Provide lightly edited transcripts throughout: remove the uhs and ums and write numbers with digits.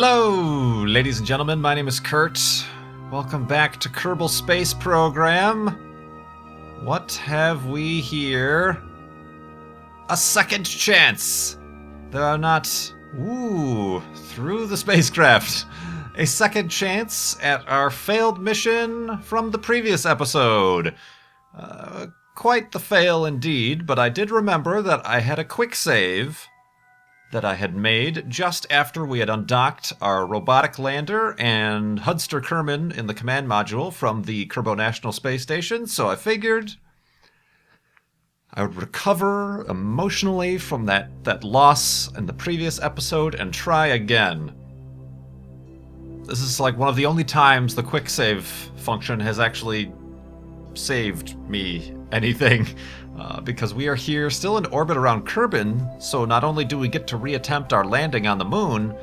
Hello, ladies and gentlemen, my name is Kurt. Welcome back to Kerbal Space Program. What have we here? A second chance! There are not... through the spacecraft. A second chance at our failed mission from the previous episode. Quite the fail indeed, but I did remember that I had a quick save that I had made just after we had undocked our robotic lander and Hudster Kerbin in the command module from the Kerbal National Space Station, so I figured I would recover emotionally from that loss in the previous episode and try again. This is like one of the only times the quick save function has actually saved me anything. Because we are here still in orbit around Kerbin, so not only do we get to reattempt our landing on the moon,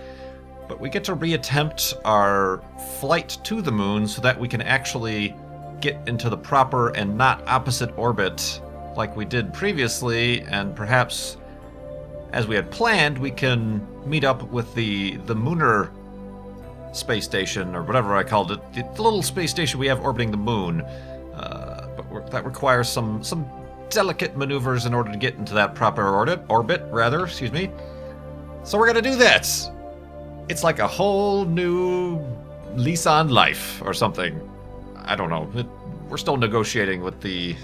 but we get to reattempt our flight to the moon so that we can actually get into the proper and not opposite orbit like we did previously, and perhaps, as we had planned, we can meet up with the Mooner space station, or whatever I called it, the little space station we have orbiting the moon. But that requires some delicate maneuvers in order to get into that proper orbit. So we're gonna do that. It's like a whole new lease on life or something. I don't know. We're still negotiating with the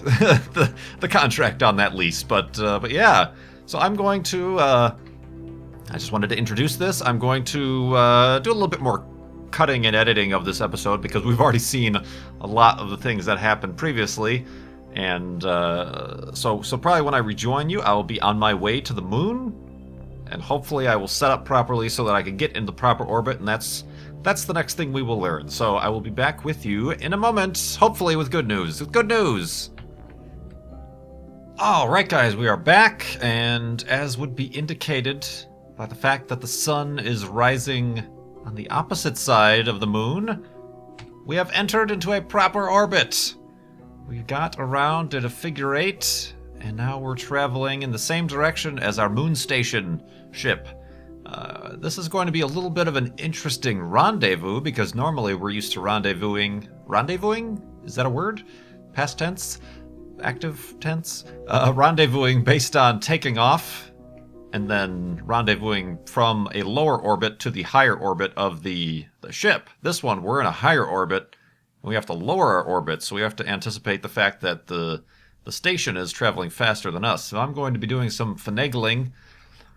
the contract on that lease, but yeah. So I'm going to. I just wanted to introduce this. I'm going to do a little bit more cutting and editing of this episode because we've already seen a lot of the things that happened previously. And so probably when I rejoin you, I will be on my way to the moon, and hopefully I will set up properly so that I can get in the proper orbit, and that's the next thing we will learn. So I will be back with you in a moment, hopefully with good news. All right, guys, we are back, and as would be indicated by the fact that the sun is rising on the opposite side of the moon, we have entered into a proper orbit. We got around, did a figure eight, and now we're traveling in the same direction as our moon station ship. This is going to be a little bit of an interesting rendezvous, because normally we're used to rendezvousing? Is that a word? Past tense? Active tense? Rendezvousing based on taking off, and then rendezvousing from a lower orbit to the higher orbit of the ship. This one, we're in a higher orbit. We have to lower our orbit, so we have to anticipate the fact that the station is traveling faster than us. So I'm going to be doing some finagling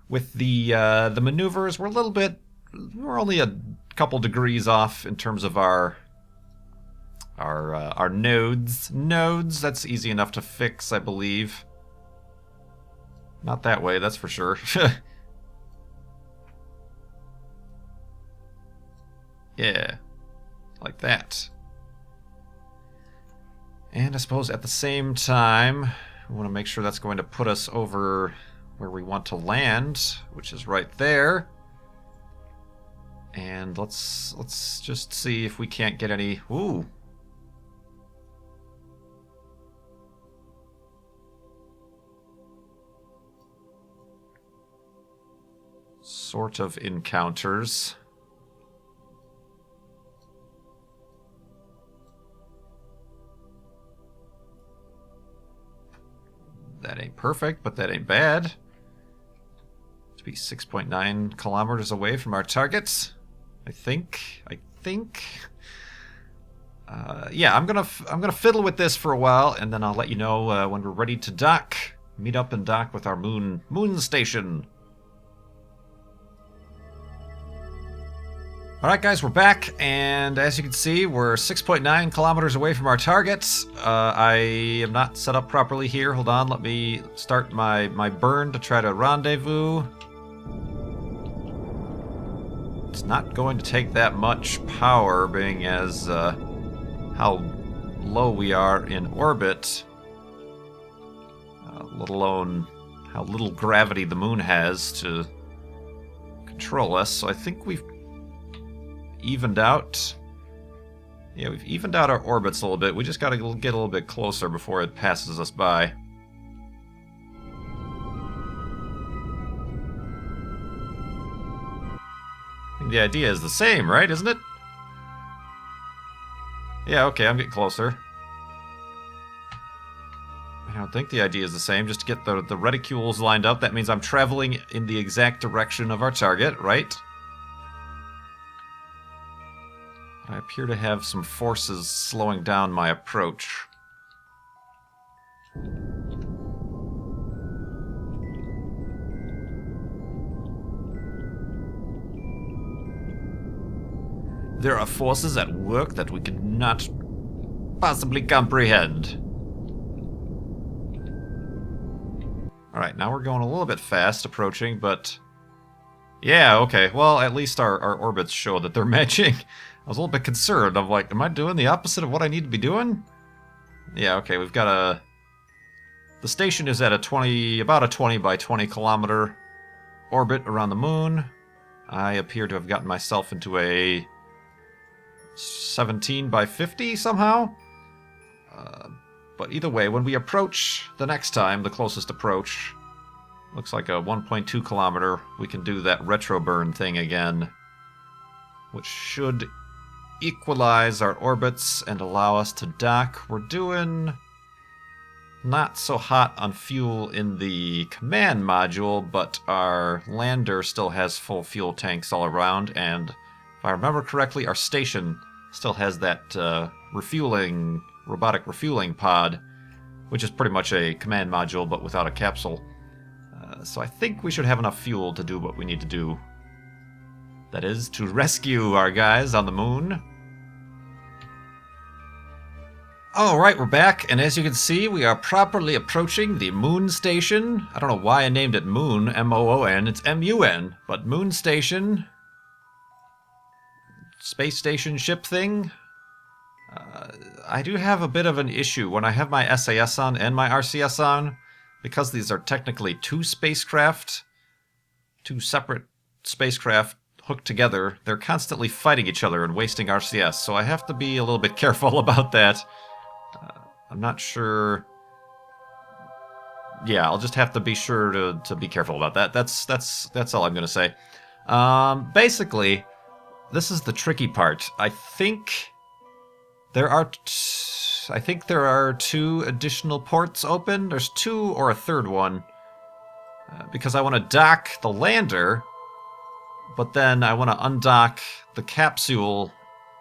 with the maneuvers. We're only a couple degrees off in terms of our nodes. Nodes, that's easy enough to fix, I believe. Not that way, that's for sure. Yeah, like that. And I suppose at the same time, we want to make sure that's going to put us over where we want to land, which is right there. And let's just see if we can't get any... Ooh. Sort of encounters. That ain't perfect, but that ain't bad. To be 6.9 kilometers away from our targets, I think. Yeah, I'm gonna fiddle with this for a while, and then I'll let you know when we're ready to dock. Meet up and dock with our moon station. Alright guys, we're back, and as you can see, we're 6.9 kilometers away from our targets. I am not set up properly here. Hold on, let me start my burn to try to rendezvous. It's not going to take that much power, being as how low we are in orbit, let alone how little gravity the moon has to control us. So I think we've evened out. Yeah, we've evened out our orbits a little bit. We just got to get a little bit closer before it passes us by. the idea is the same, right? Isn't it? Yeah, okay, I'm getting closer. I don't think the idea is the same. Just to get the reticules lined up, that means I'm traveling in the exact direction of our target, right? I appear to have some forces slowing down my approach. There are forces at work that we cannot possibly comprehend. Alright, now we're going a little bit fast approaching, but... yeah, okay. Well, at least our orbits show that they're matching. I was a little bit concerned. I'm like, am I doing the opposite of what I need to be doing? Yeah, okay, we've got a... the station is at about a 20 by 20 kilometer orbit around the moon. I appear to have gotten myself into a 17 by 50 somehow. But either way, when we approach the next time, the closest approach, looks like a 1.2 kilometer, we can do that retro burn thing again, which should equalize our orbits and allow us to dock. We're doing not so hot on fuel in the command module, but our lander still has full fuel tanks all around, and if I remember correctly, our station still has that robotic refueling pod, which is pretty much a command module but without a capsule. So I think we should have enough fuel to do what we need to do. That is, to rescue our guys on the moon. Alright, we're back, and as you can see, we are properly approaching the moon station. I don't know why I named it Moon, M-O-O-N, it's M-U-N, but moon station. Space station ship thing. I do have a bit of an issue when I have my SAS on and my RCS on, because these are technically two spacecraft, two separate spacecraft hooked together. They're constantly fighting each other and wasting RCS, so I have to be a little bit careful about that. I'm not sure. Yeah, I'll just have to be sure to be careful about that. That's all I'm gonna say. Basically, this is the tricky part. I think there are two additional ports open. There's two or a third one. Because I want to dock the lander, but then I want to undock the capsule,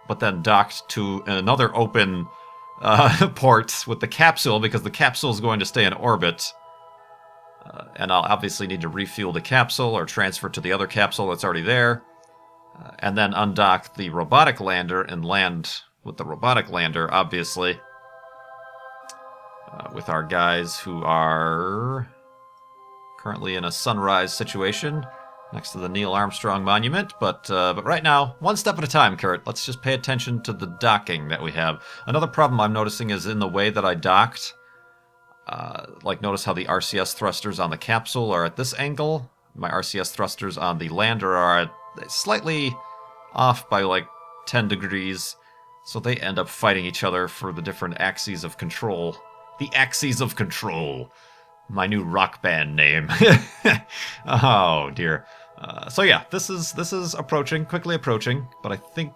but then dock to another open port with the capsule, because the capsule is going to stay in orbit. And I'll obviously need to refuel the capsule or transfer to the other capsule that's already there. And then undock the robotic lander and land with the robotic lander, obviously. With our guys who are currently in a sunrise situation next to the Neil Armstrong Monument. But right now, one step at a time, Kurt. Let's just pay attention to the docking that we have. Another problem I'm noticing is in the way that I docked. Like, notice how the RCS thrusters on the capsule are at this angle. My RCS thrusters on the lander are slightly off by like 10 degrees. So they end up fighting each other for the different axes of control. The axes of control. My new rock band name. Oh dear. So yeah, this is approaching, quickly approaching, but I think,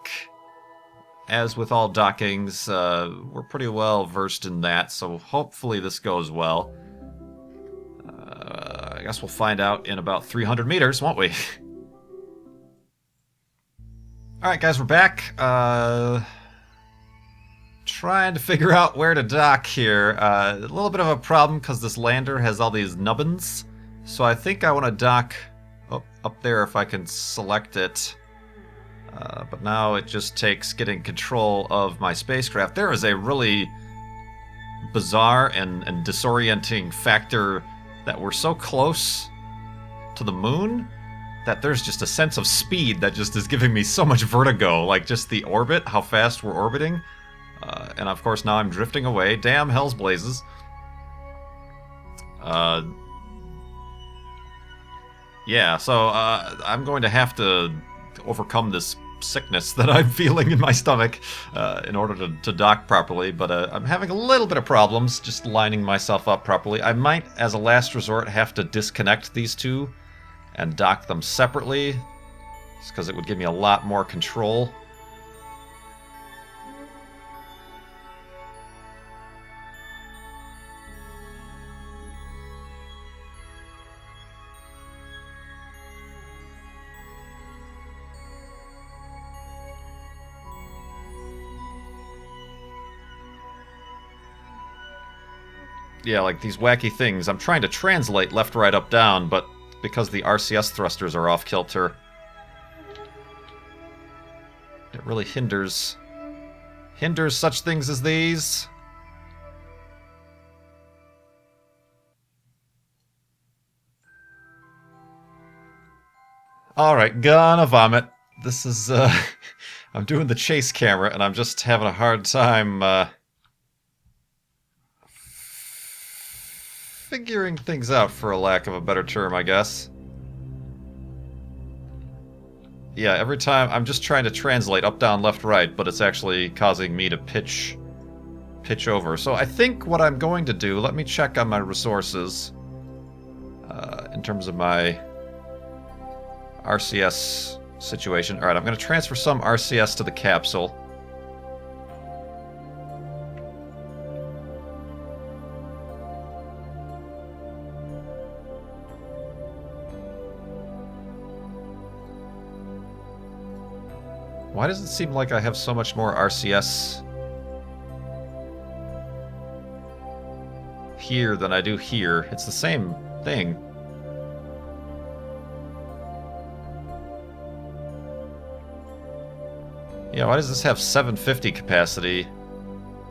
as with all dockings, we're pretty well versed in that, so hopefully this goes well. I guess we'll find out in about 300 meters, won't we? Alright guys, we're back. Trying to figure out where to dock here. A little bit of a problem because this lander has all these nubbins. So I think I want to dock up there if I can select it. But now it just takes getting control of my spacecraft. There is a really bizarre and disorienting factor that we're so close to the moon that there's just a sense of speed that just is giving me so much vertigo. Like, just the orbit, how fast we're orbiting. And of course now I'm drifting away. Damn hell's blazes. Yeah, so I'm going to have to overcome this sickness that I'm feeling in my stomach in order to dock properly, but I'm having a little bit of problems just lining myself up properly. I might, as a last resort, have to disconnect these two and dock them separately Just because it would give me a lot more control. Yeah, like these wacky things. I'm trying to translate left, right, up, down, but because the RCS thrusters are off kilter, it really hinders such things as these. Alright, gonna vomit. This is, I'm doing the chase camera, and I'm just having a hard time, figuring things out, for a lack of a better term, I guess. Yeah, every time I'm just trying to translate up, down, left, right, but it's actually causing me to pitch over. So I think what I'm going to do, let me check on my resources in terms of my RCS situation. Alright, I'm going to transfer some RCS to the capsule. Why does it seem like I have so much more RCS here than I do here? It's the same thing. Yeah, why does this have 750 capacity,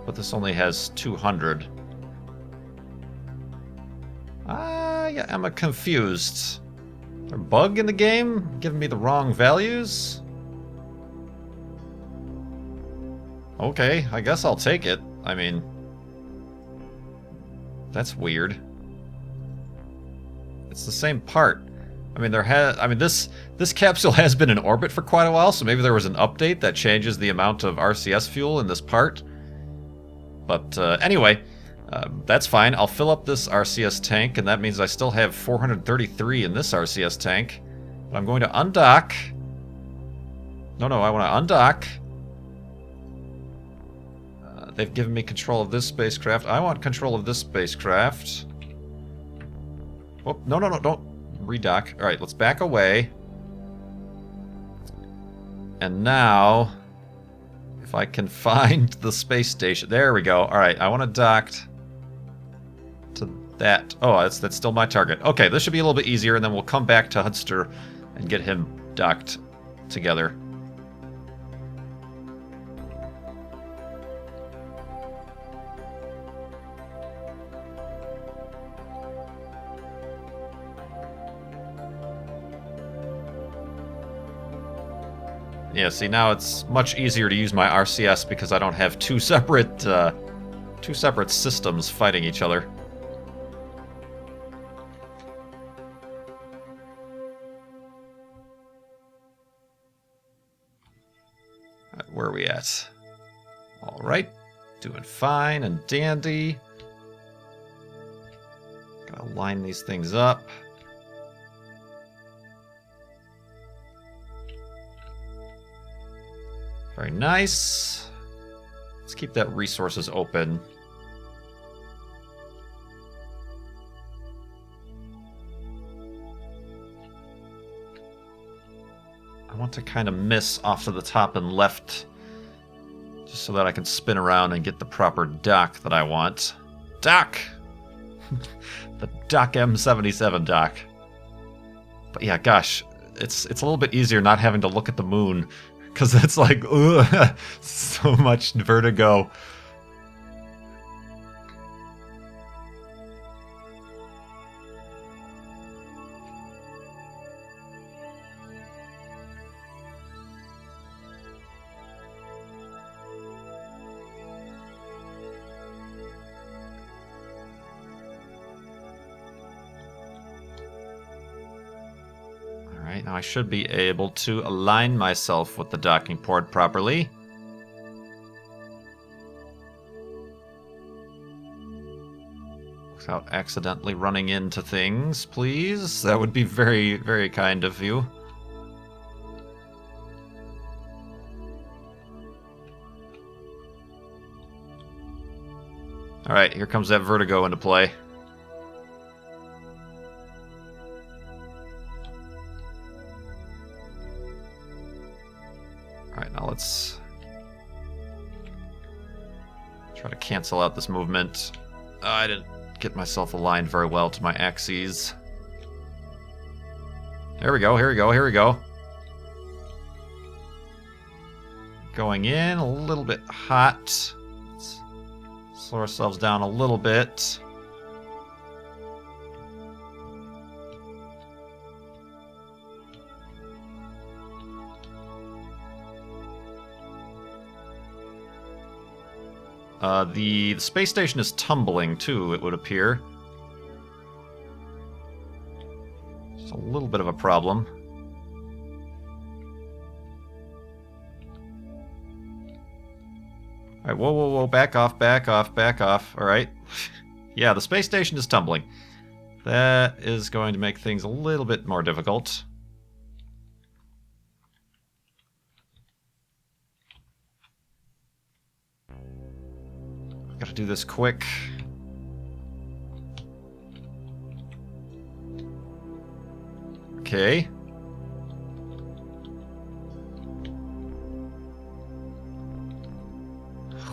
but this only has 200? Yeah, I'm confused. Is there a bug in the game? Giving me the wrong values? Okay, I guess I'll take it. I mean, that's weird. It's the same part. I mean, this capsule has been in orbit for quite a while, so maybe there was an update that changes the amount of RCS fuel in this part. But anyway, that's fine. I'll fill up this RCS tank, and that means I still have 433 in this RCS tank. But I'm going to undock. No, I want to undock. They've given me control of this spacecraft. I want control of this spacecraft. Oh, no, don't redock. Alright, let's back away. And now, if I can find the space station. There we go. Alright, I want to dock to that. Oh, that's still my target. Okay, this should be a little bit easier, and then we'll come back to Hudster and get him docked together. Yeah, see, now it's much easier to use my RCS because I don't have two separate systems fighting each other. Where are we at? Alright, doing fine and dandy. Gotta line these things up. Very nice. Let's keep that resources open. I want to kind of miss off to the top and left, just so that I can spin around and get the proper dock that I want. Dock! The Dock M77 dock. But yeah, gosh, it's a little bit easier not having to look at the moon. Because it's like, ugh, so much vertigo. Alright, now I should be able to align myself with the docking port properly. Without accidentally running into things, please. That would be very, very kind of you. Alright, here comes that vertigo into play. Alright, now let's try to cancel out this movement. I didn't get myself aligned very well to my axes. Here we go, here we go, here we go. Going in a little bit hot. Let's slow ourselves down a little bit. The space station is tumbling too, it would appear. It's a little bit of a problem. Alright, whoa, whoa, whoa, back off, back off, back off. Alright. Yeah, the space station is tumbling. That is going to make things a little bit more difficult. Gotta do this quick. Okay.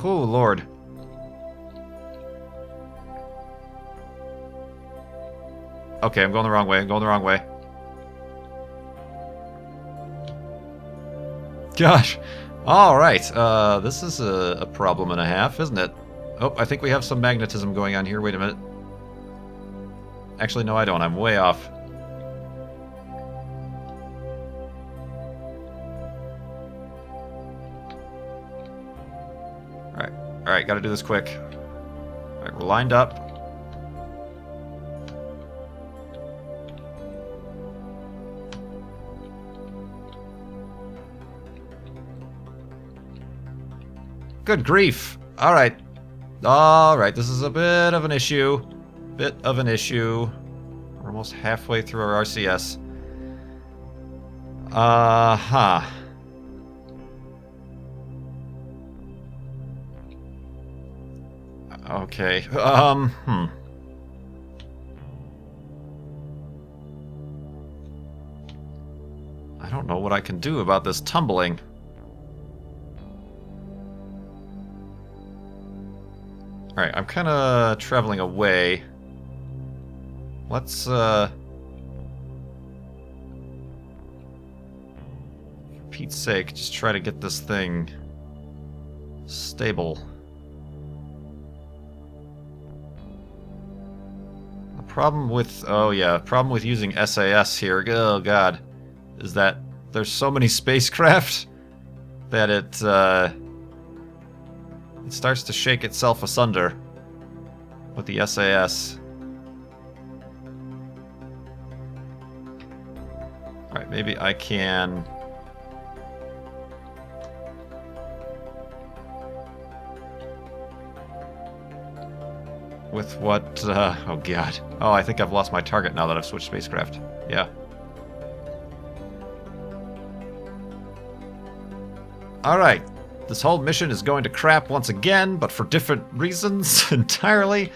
Oh, Lord. Okay, I'm going the wrong way. I'm going the wrong way. Gosh. Alright. This is a problem and a half, isn't it? Oh, I think we have some magnetism going on here. Wait a minute. Actually, no, I don't. I'm way off. Alright. Alright, gotta do this quick. Alright, we're lined up. Good grief. Alright. Alright, this is a bit of an issue. Bit of an issue. We're almost halfway through our RCS. Huh. Okay. I don't know what I can do about this tumbling. Alright, I'm kind of traveling away. Let's, for Pete's sake, just try to get this thing stable. The problem with, oh yeah, problem with using SAS here, oh god, is that there's so many spacecraft that it starts to shake itself asunder with the SAS. Alright, maybe I can... With what, oh god. Oh, I think I've lost my target now that I've switched spacecraft. Yeah. Alright. This whole mission is going to crap once again, but for different reasons entirely.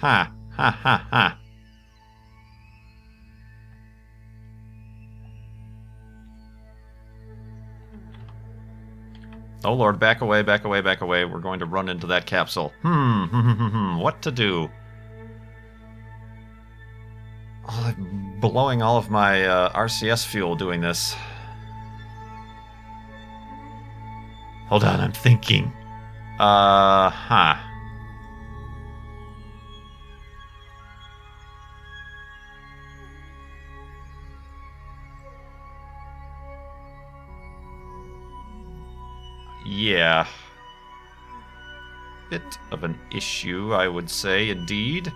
Ha, ha, ha, ha. Oh lord, back away, back away, back away. We're going to run into that capsule. What to do? Oh, I'm blowing all of my RCS fuel doing this. Hold on, I'm thinking. Huh. Yeah. Bit of an issue, I would say, indeed.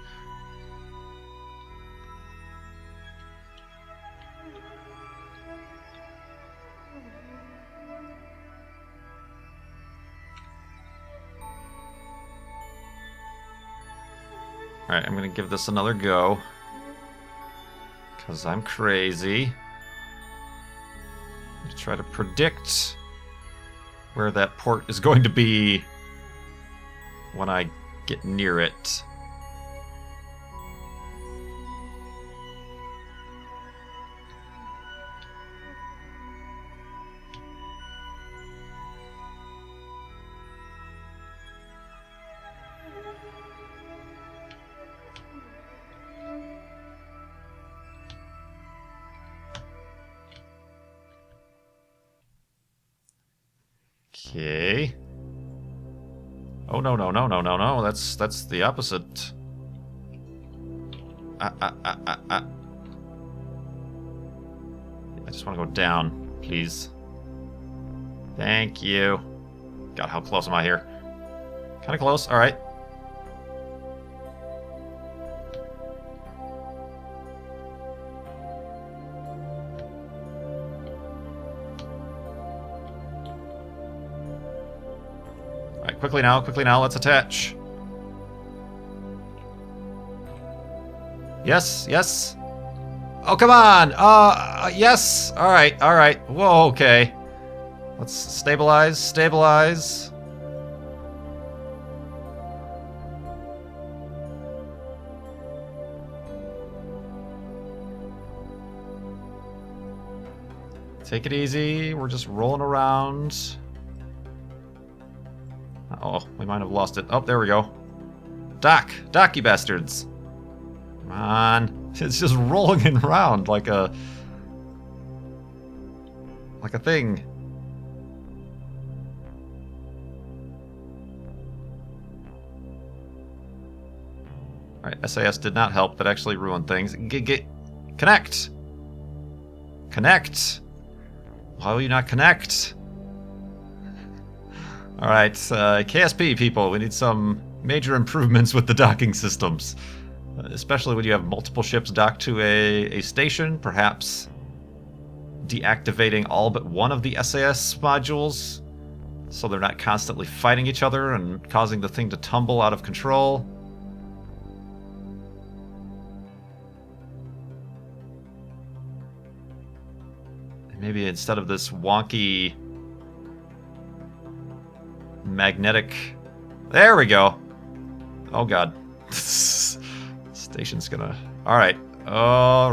Alright, I'm gonna give this another go. Because I'm crazy. I'm gonna try to predict where that port is going to be when I get near it. Okay. Oh, no, no, no, no, no, no. That's the opposite. I just want to go down, please. Thank you. God, how close am I here? Kind of close. All right. Quickly now, let's attach. Yes, yes. Oh, come on! Yes! Alright. Whoa, okay. Let's stabilize. Take it easy, we're just rolling around. Uh-oh, we might have lost it. Oh, there we go. Dock, you bastards. Come on. It's just rolling around like a thing. Alright, SAS did not help. That actually ruined things. Connect! Connect! Why will you not connect? Alright, KSP people, we need some major improvements with the docking systems. Especially when you have multiple ships docked to a station, perhaps deactivating all but one of the SAS modules so they're not constantly fighting each other and causing the thing to tumble out of control. And maybe instead of this wonky magnetic... There we go. Oh god. Station's gonna... Alright. Oh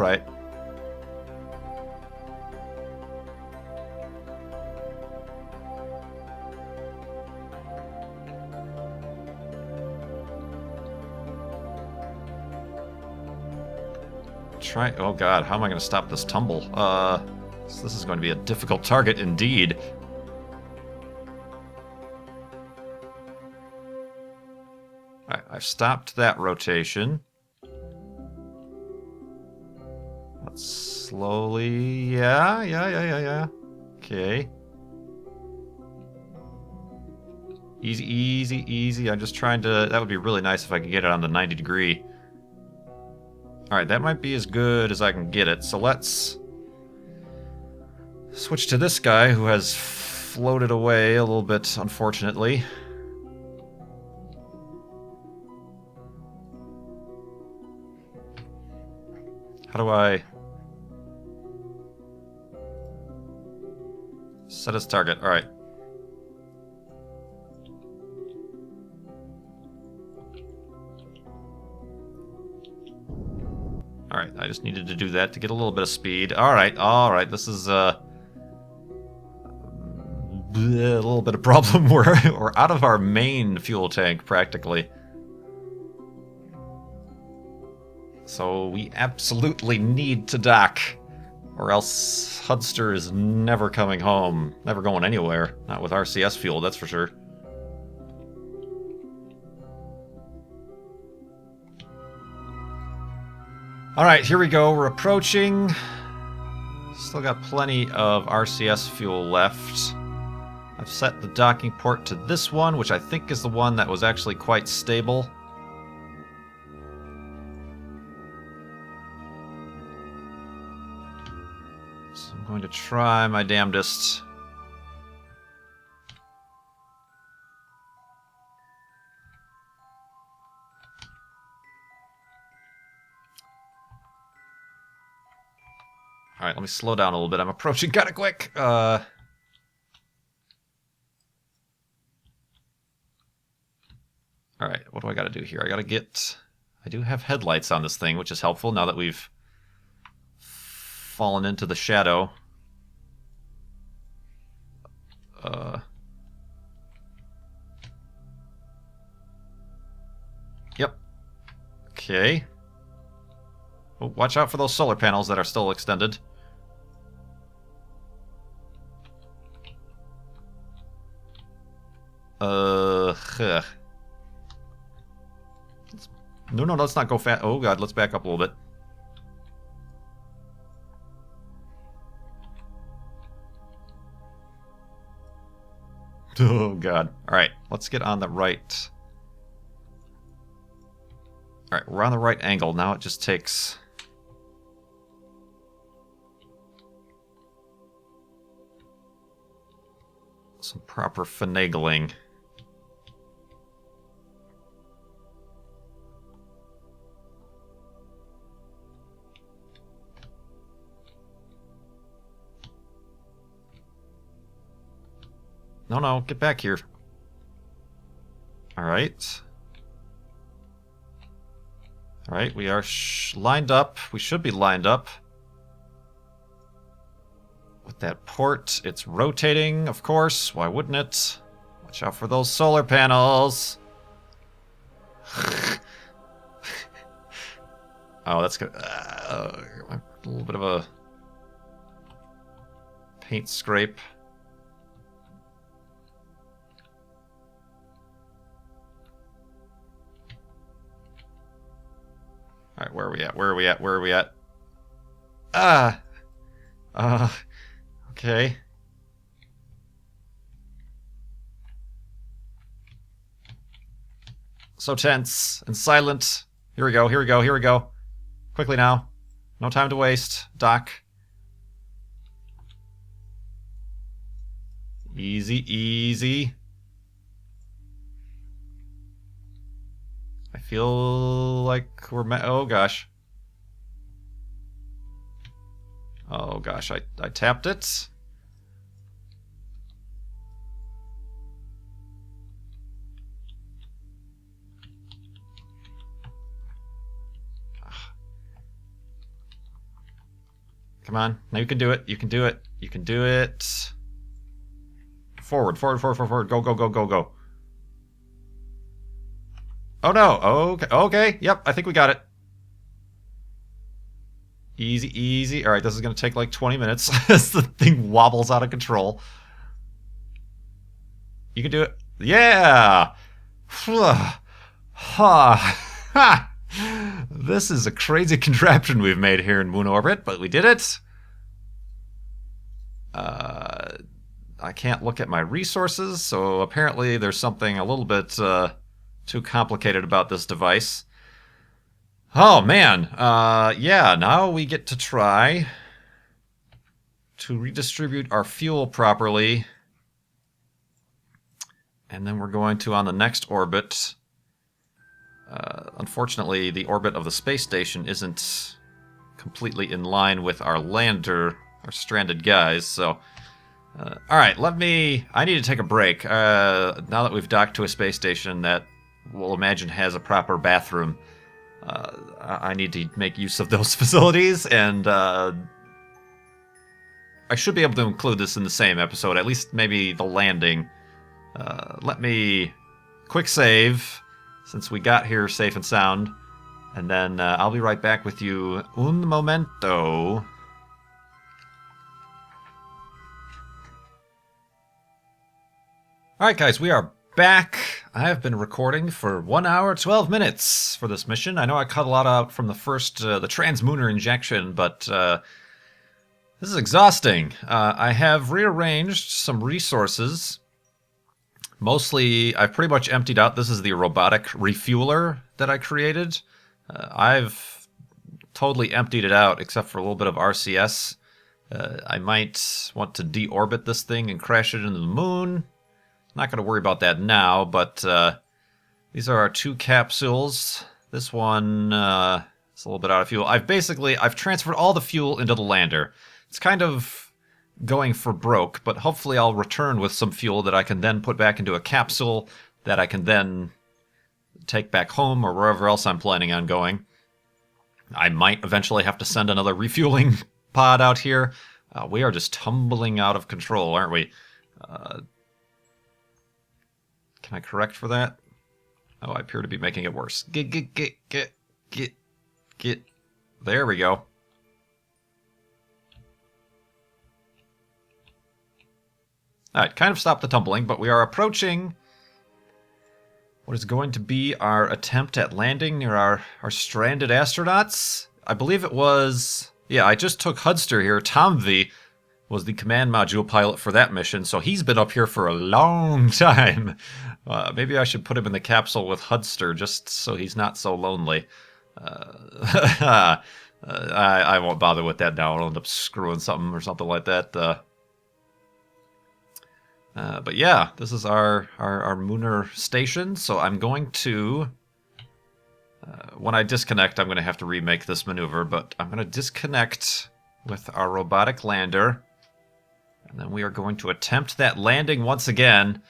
god, how am I gonna stop this tumble? So this is going to be a difficult target indeed. I've stopped that rotation. Let's slowly... Yeah. Okay. Easy. I'm just trying to... That would be really nice if I could get it on the 90 degree. Alright, that might be as good as I can get it. So let's switch to this guy who has floated away a little bit, unfortunately. How do I set his target? All right. All right, I just needed to do that to get a little bit of speed. All right. This is a little bit of problem. We're out of our main fuel tank practically. So we absolutely need to dock, or else Hudster is never coming home, never going anywhere. Not with RCS fuel, that's for sure. Alright, here we go, we're approaching. Still got plenty of RCS fuel left. I've set the docking port to this one, which I think is the one that was actually quite stable. I'm going to try my damnedest. Alright, let me slow down a little bit. I'm approaching kind of quick. Alright, what do I gotta do here? I gotta get... I do have headlights on this thing, which is helpful now that we've fallen into the shadow. Yep. Okay. Oh, watch out for those solar panels that are still extended. Ugh. No, let's not go fast. Oh god, let's back up a little bit. Oh god. Alright, let's get on the right. Alright, we're on the right angle. Now it just takes... some proper finagling. No, get back here. Alright. Alright, we are lined up. We should be lined up. With that port, it's rotating, of course. Why wouldn't it? Watch out for those solar panels. Oh, that's good. A little bit of a paint scrape. Alright, where are we at? Where are we at? Where are we at? Okay. So tense and silent. Here we go, here we go, here we go. Quickly now. No time to waste. Dock. Easy, easy. I feel like we're... oh, gosh. Oh, gosh. I tapped it. Come on. Now you can do it. You can do it. You can do it. Forward, forward, forward, forward, forward. Go, go, go, go, go. Oh no, okay, okay, yep, I think we got it. Easy, easy. Alright, this is gonna take like 20 minutes as the thing wobbles out of control. You can do it. Yeah! This is a crazy contraption we've made here in moon orbit, but we did it. I can't look at my resources, so apparently there's something a little bit, too complicated about this device. Oh man, yeah, now we get to try to redistribute our fuel properly. And then we're going to, on the next orbit, unfortunately the orbit of the space station isn't completely in line with our lander, our stranded guys, so... alright, I need to take a break. Now that we've docked to a space station that we'll imagine has a proper bathroom. I need to make use of those facilities, and I should be able to include this in the same episode, at least maybe the landing. Let me quick save, since we got here safe and sound, and then I'll be right back with you un momento. Alright guys, we are back. I have been recording for 1 hour, 12 minutes for this mission. I know I cut a lot out from the first, the transmooner injection, but this is exhausting. I have rearranged some resources. Mostly, I've pretty much emptied out. This is the robotic refueler that I created. I've totally emptied it out, except for a little bit of RCS. I might want to deorbit this thing and crash it into the moon. Not going to worry about that now, but these are our 2 capsules. This one It's a little bit out of fuel. I've transferred all the fuel into the lander. It's kind of going for broke, but hopefully I'll return with some fuel that I can then put back into a capsule that I can then take back home or wherever else I'm planning on going. I might eventually have to send another refueling pod out here. We are just tumbling out of control, aren't we? Can I correct for that? Oh, I appear to be making it worse. Get. There we go. Alright, kind of stopped the tumbling, but we are approaching what is going to be our attempt at landing near our stranded astronauts. I believe it was... Yeah, I just took Hudster here. Tomvi was the command module pilot for that mission, so he's been up here for a long time. Maybe I should put him in the capsule with Hudster just so he's not so lonely. I won't bother with that now. I'll end up screwing something or something like that. But yeah, this is our Mooner station, so I'm going to... when I disconnect, I'm going to have to remake this maneuver, but I'm going to disconnect with our robotic lander, and then we are going to attempt that landing once again.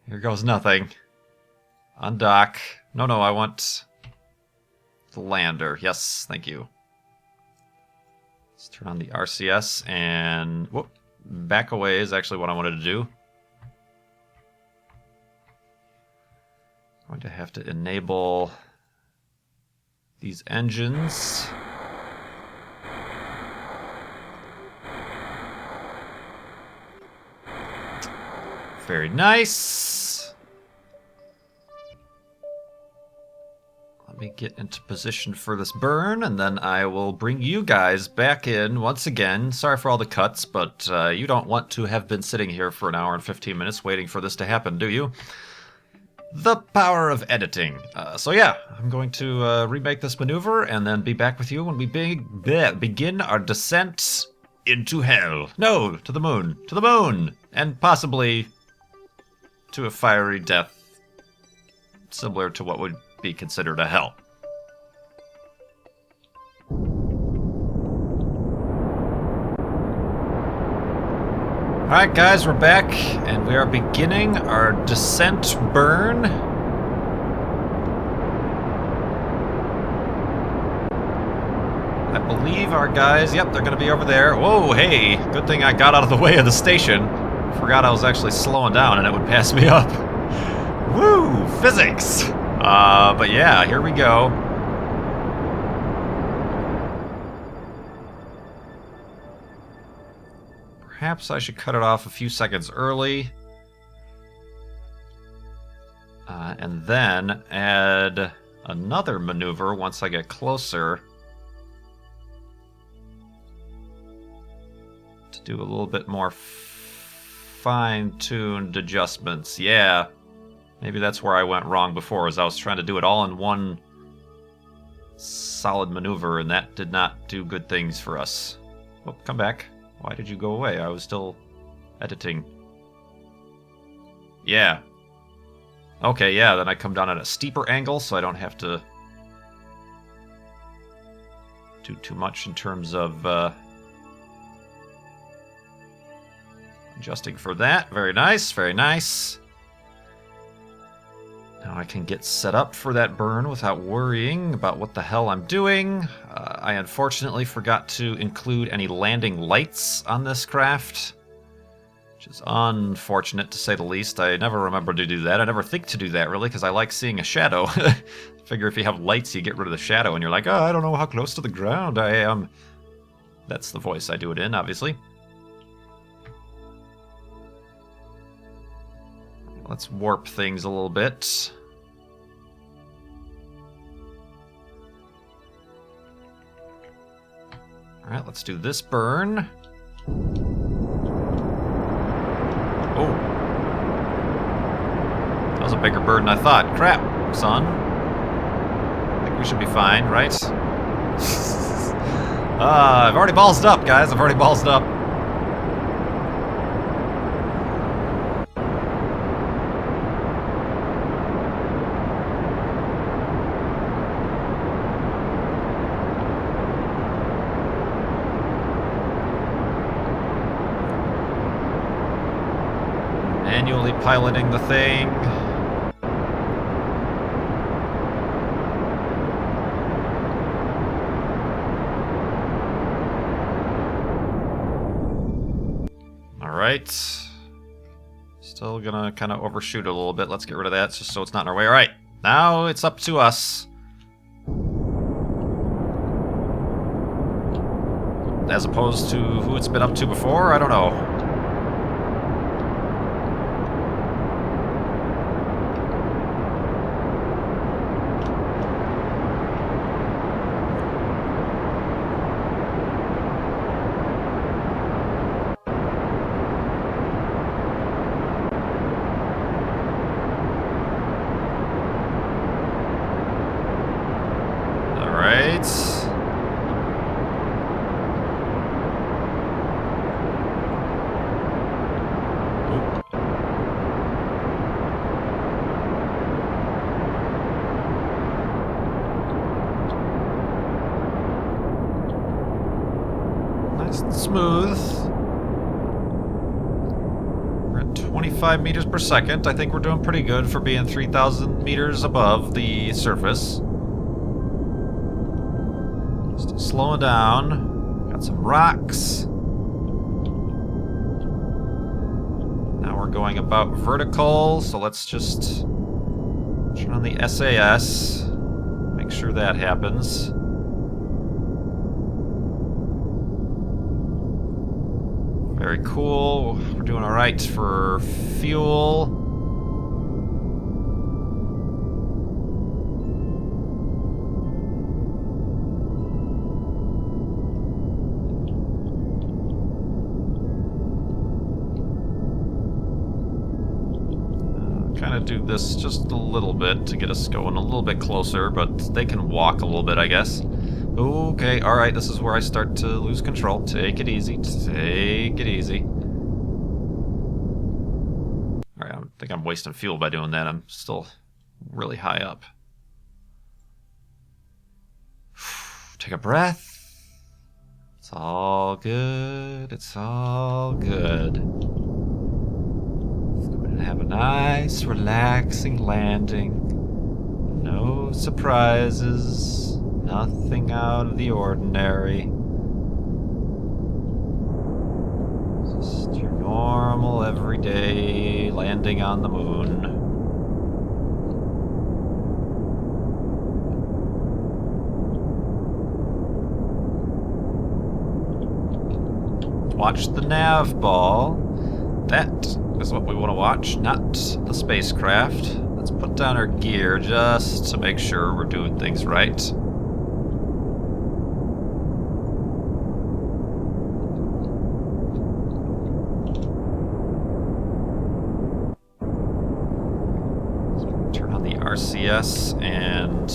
Here goes nothing. Undock. No, I want the lander. Yes, thank you. Let's turn on the RCS and... Whoop. Back away is actually what I wanted to do. Going to have to enable these engines. Very nice. Let me get into position for this burn, and then I will bring you guys back in once again. Sorry for all the cuts, but you don't want to have been sitting here for an hour and 15 minutes waiting for this to happen, do you? The power of editing. So yeah, I'm going to remake this maneuver and then be back with you when we begin our descent into hell. No, to the moon. To the moon! And possibly to a fiery death similar to what would be considered a hell. Alright guys, we're back, and we are beginning our descent burn. I believe our guys, yep, they're gonna be over there. Whoa, hey, good thing I got out of the way of the station. Forgot I was actually slowing down and it would pass me up. Woo, physics! But yeah, here we go. Perhaps I should cut it off a few seconds early. And then add another maneuver once I get closer. To do a little bit more fine-tuned adjustments. Yeah. Maybe that's where I went wrong before, as I was trying to do it all in one solid maneuver, and that did not do good things for us. Oh, come back. Why did you go away? I was still editing. Yeah. Okay, yeah, then I come down at a steeper angle, so I don't have to do too much in terms of adjusting for that. Very nice, very nice. Now I can get set up for that burn without worrying about what the hell I'm doing. I unfortunately forgot to include any landing lights on this craft, which is unfortunate to say the least. I never remember to do that. I never think to do that, really, because I like seeing a shadow. Figure if you have lights, you get rid of the shadow, and you're like, oh, I don't know how close to the ground I am. That's the voice I do it in, obviously. Let's warp things a little bit. Alright, let's do this burn. Oh. That was a bigger bird than I thought. Crap, son. I think we should be fine, right? I've already ballsed up, guys. I've already ballsed up. manually piloting the thing. Alright. Still gonna kind of overshoot a little bit. Let's get rid of that just so it's not in our way. Alright, now it's up to us. As opposed to who it's been up to before, I don't know. Nice and smooth. We're at 25 meters per second. I think we're doing pretty good for being 3,000 meters above the surface. Still slowing down. Got some rocks. Now we're going about vertical, so let's just turn on the SAS. Make sure that happens. Very cool. We're doing all right for fuel. Kind of do this just a little bit to get us going a little bit closer, but they can walk a little bit, I guess. Okay, alright, this is where I start to lose control. Take it easy, take it easy. Alright, I think I'm wasting fuel by doing that. I'm still really high up. Take a breath. It's all good, it's all good. Let's go ahead and have a nice, relaxing landing. No surprises. Nothing out of the ordinary. Just your normal, everyday landing on the moon. Watch the nav ball. That is what we want to watch, not the spacecraft. Let's put down our gear just to make sure we're doing things right. RCS and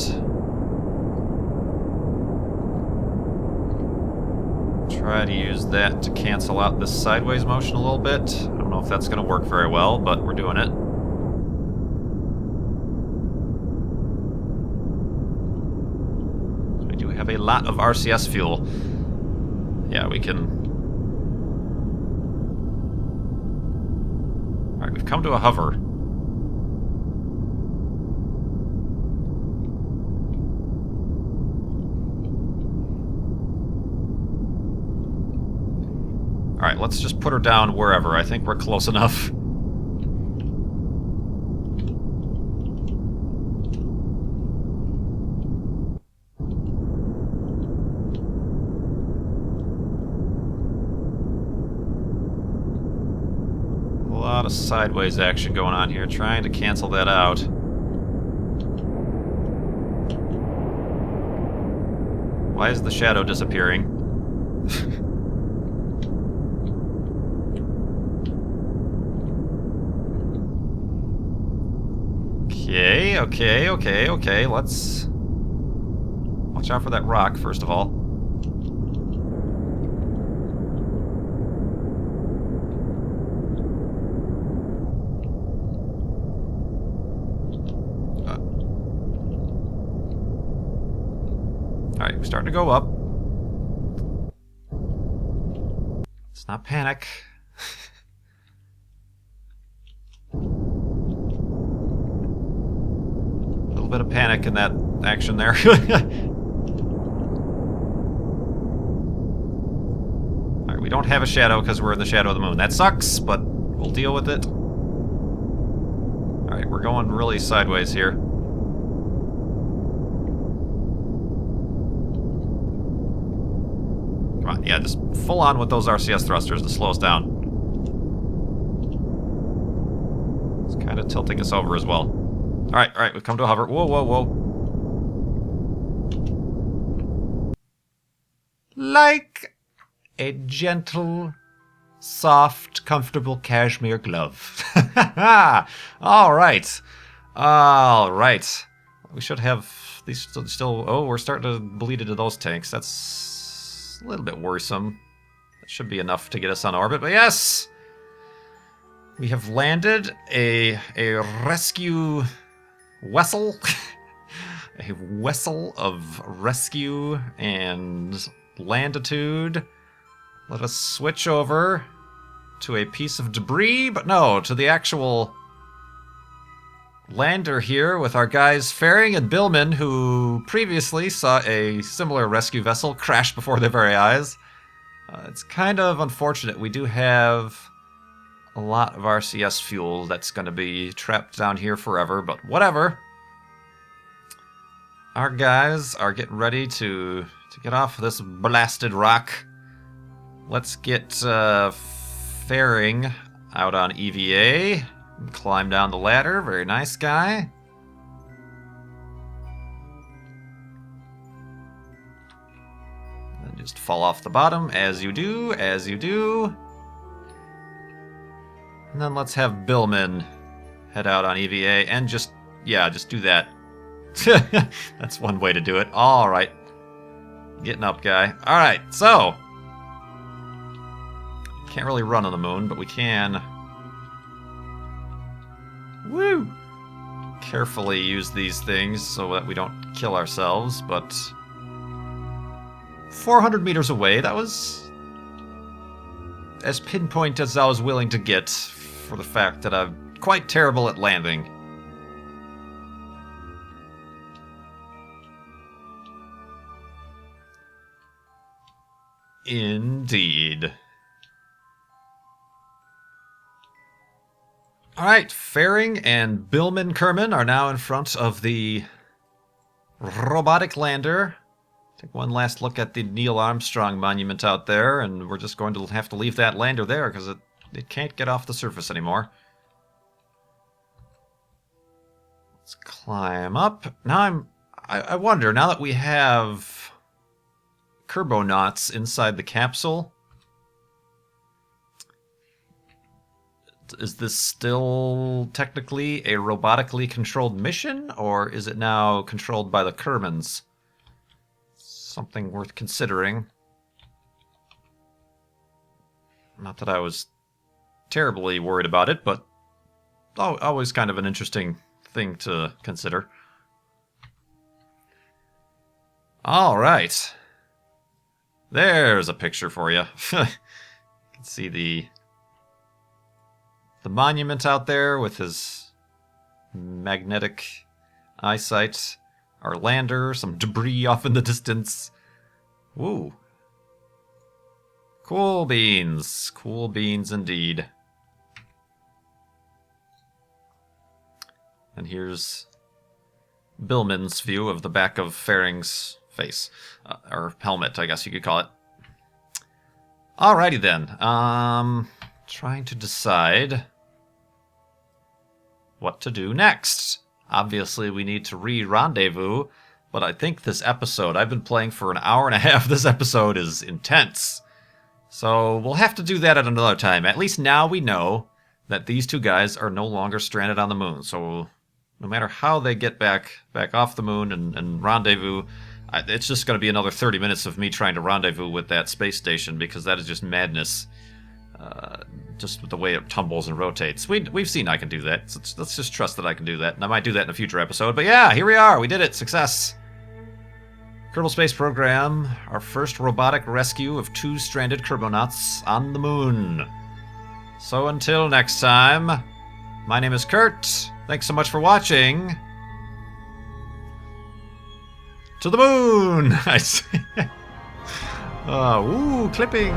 try to use that to cancel out this sideways motion a little bit. I don't know if that's going to work very well, but we're doing it. So we do have a lot of RCS fuel. Yeah, we can... Alright, we've come to a hover. Alright, let's just put her down wherever. I think we're close enough. A lot of sideways action going on here, trying to cancel that out. Why is the shadow disappearing? Okay, let's watch out for that rock, first of all. Alright, we're starting to go up. Let's not panic. bit of panic in that action there. Alright, we don't have a shadow because we're in the shadow of the moon. That sucks, but we'll deal with it. Alright, we're going really sideways here. Come on, yeah, just full on with those RCS thrusters to slow us down. It's kind of tilting us over as well. Alright, we've come to a hover. Whoa, whoa, whoa. Like a gentle, soft, comfortable cashmere glove. Alright. Alright. We should have these still... Oh, we're starting to bleed into those tanks. That's a little bit worrisome. That should be enough to get us on orbit, but yes! We have landed a rescue vessel. A vessel of rescue and landitude. Let us switch over to a piece of debris, but no, to the actual lander here with our guys Faring and Billman, who previously saw a similar rescue vessel crash before their very eyes. It's kind of unfortunate. We do have a lot of RCS fuel that's going to be trapped down here forever, but whatever. Our guys are getting ready to get off this blasted rock. Let's get Faring out on EVA. Climb down the ladder. Very nice guy. And just fall off the bottom, as you do, as you do. And then let's have Billman head out on EVA and just do that. That's one way to do it. Alright. Getting up, guy. Alright, so. Can't really run on the moon, but we can... Woo! Carefully use these things so that we don't kill ourselves, but... 400 meters away, that was... as pinpoint as I was willing to get for the fact that I'm quite terrible at landing. Indeed. Alright, Faring and Billman Kerman are now in front of the robotic lander. Take one last look at the Neil Armstrong monument out there, and we're just going to have to leave that lander there because it can't get off the surface anymore. Let's climb up. Now I wonder, now that we have Kerbonauts inside the capsule, is this still technically a robotically controlled mission, or is it now controlled by the Kerbins? Something worth considering. Not that I was terribly worried about it, but always kind of an interesting thing to consider. All right. There's a picture for you. You can see the monument out there with his magnetic eyesight. Our lander, some debris off in the distance. Woo. Cool beans. Cool beans indeed. And here's Billman's view of the back of Faring's face. Or helmet, I guess you could call it. Alrighty then. Trying to decide what to do next. Obviously, we need to re-rendezvous, but I think this episode, I've been playing for an hour and a half. This episode is intense. So we'll have to do that at another time. At least now we know that these two guys are no longer stranded on the moon. So no matter how they get back off the moon and rendezvous, it's just going to be another 30 minutes of me trying to rendezvous with that space station, because that is just madness. Just with the way it tumbles and rotates. We've seen I can do that. So let's just trust that I can do that. And I might do that in a future episode. But yeah, here we are. We did it. Success. Kerbal Space Program. Our first robotic rescue of 2 stranded Kerbonauts on the moon. So until next time, my name is Kurt. Thanks so much for watching. To the moon! I see. Ooh, clipping.